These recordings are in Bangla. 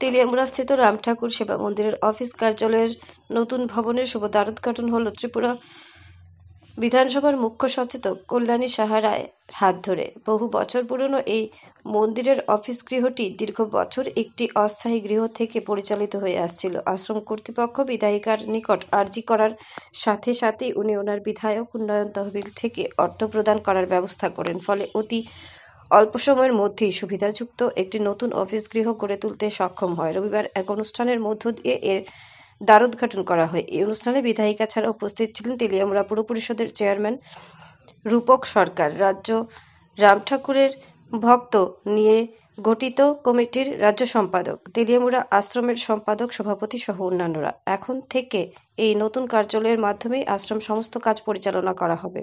তেলিয়ামুড়াস্থিত রাম ঠাকুর সেবা মন্দিরের অফিস কার্যালয়ের নতুন ভবনের শুভ দ্বারোদ্ঘাটন হল ত্রিপুরা বিধানসভার মুখ্য সচেতক কল্যাণী সাহা রায়ের হাত ধরে। বহু বছর পুরনো এই মন্দিরের অফিস গৃহটি দীর্ঘ বছর একটি অস্থায়ী গৃহ থেকে পরিচালিত হয়ে আসছিল। আশ্রম কর্তৃপক্ষ বিধায়িকার নিকট আর্জি করার সাথে সাথেই উনি ওনার বিধায়ক উন্নয়ন তহবিল থেকে অর্থ প্রদান করার ব্যবস্থা করেন। ফলে অতি অল্প সময়ের মধ্যেই সুবিধাযুক্ত একটি নতুন অফিস গৃহ গড়ে তুলতে সক্ষম হয়। রবিবার এক অনুষ্ঠানের মধ্য দিয়ে এর দ্বারোদ্ঘাটন করা হয়। এই অনুষ্ঠানে বিধায়িকা ছাড়া উপস্থিত ছিলেন তেলিয়ামুড়া পুর পরিষদের চেয়ারম্যান রূপক সরকার, রাজ্য রাম ঠাকুরের ভক্ত নিয়ে গঠিত কমিটির রাজ্য সম্পাদক, তেলিয়ামুড়া আশ্রমের সম্পাদক সভাপতি সহ অন্যান্যরা। এখন থেকে এই নতুন কার্যালয়ের মাধ্যমেই আশ্রম সমস্ত কাজ পরিচালনা করা হবে।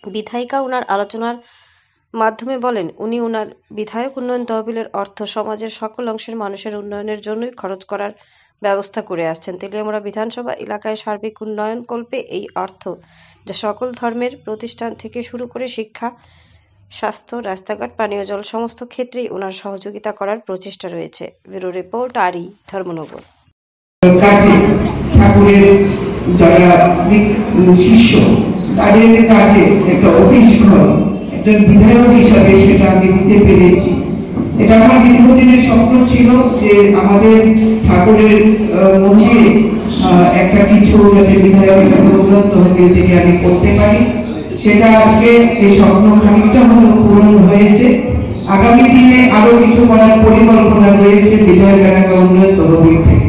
বিধায়িকা ওনার আলোচনার মাধ্যমে বলেন, উনি ওনার বিধায়ক উন্নয়ন তহবিলের অর্থ সমাজের সকল অংশের মানুষের উন্নয়নের জন্যই খরচ করার ব্যবস্থা করে আসছেন। তেলিয়ামুড়া বিধানসভা এলাকায় সার্বিক উন্নয়ন কল্পে এই অর্থ, যা সকল ধর্মের প্রতিষ্ঠান থেকে শুরু করে শিক্ষা, স্বাস্থ্য, রাস্তাঘাট, পানীয় জল সমস্ত ক্ষেত্রেই ওনার সহযোগিতা করার প্রচেষ্টা রয়েছে। ব্যুরো রিপোর্ট, আরই, ধর্মনগর। ঠাকুরের যারা শিষ্য তাদের কাজে একটা অফিস ঘর একজন বিধায়ক হিসাবে সেটা আমি দিতে পেরেছি। এটা আমার দীর্ঘদিনের স্বপ্ন ছিল যে আমাদের ঠাকুরের মন্দিরে একটা কিছু যাতে বিধায়ক উন্নত হয়ে থেকে আমি করতে পারি, সেটা আজকে এই স্বপ্ন খানিকটা হলো পূরণ হয়েছে। আগামী দিনে আরো কিছু করার পরিকল্পনা রয়েছে বিধায়ক এলাকা উন্নয়ন তহবিল থেকে।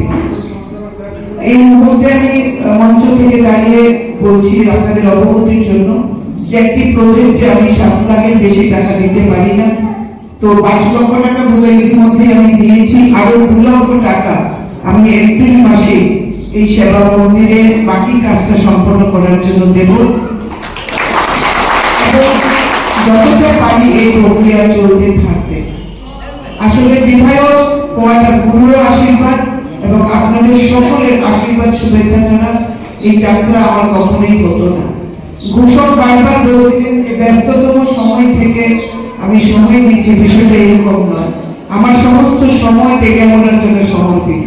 এই মুহূর্তে আমি মঞ্চ থেকে দাঁড়িয়ে বলছি আপনাদের অবগতির জন্য যে একটি প্রজেক্টে আমি 7 লাখের বেশি টাকা দিতে পারি না, তো 22 লক্ষ টাকা এর মধ্যে আমি দিয়েছি। আরো 2 লক্ষ টাকা আমি এপ্রিল মাসে এই সেবা মন্দিরে বাকি কাজটা সম্পন্ন করার জন্য দেব। যতটা পারি এই প্রক্রিয়া চলতে থাকবে। আসলে বিধায়ক কোয়াটা গুরুর আশীর্বাদ এবং আপনাদের সকলের আশীর্বাদ শুভেচ্ছা ছাড়া এই যাত্রা আমার কখনোই হতো না। ঘোষক বারবার বলছিলেন যে ব্যস্ততম সময় থেকে আমি সময় দিচ্ছি, বিষয়টা এরকম নয়। আমার সমস্ত সময় তেলিয়ামুড়ার জন্য সমর্পিত।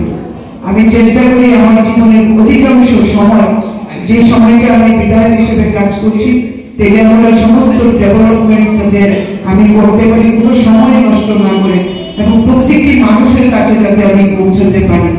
আমি চেষ্টা করি আমার জীবনের অধিকাংশ সময়, যে সময়টা আমি বিধায়ক হিসেবে কাজ করছি, তেলিয়ামুড়ার সমস্ত ডেভেলপমেন্ট যাতে আমি করতে পারি, কোনো সময় নষ্ট না করে এবং প্রত্যেকটি মানুষের কাছে যাতে আমি পৌঁছাতে পারি,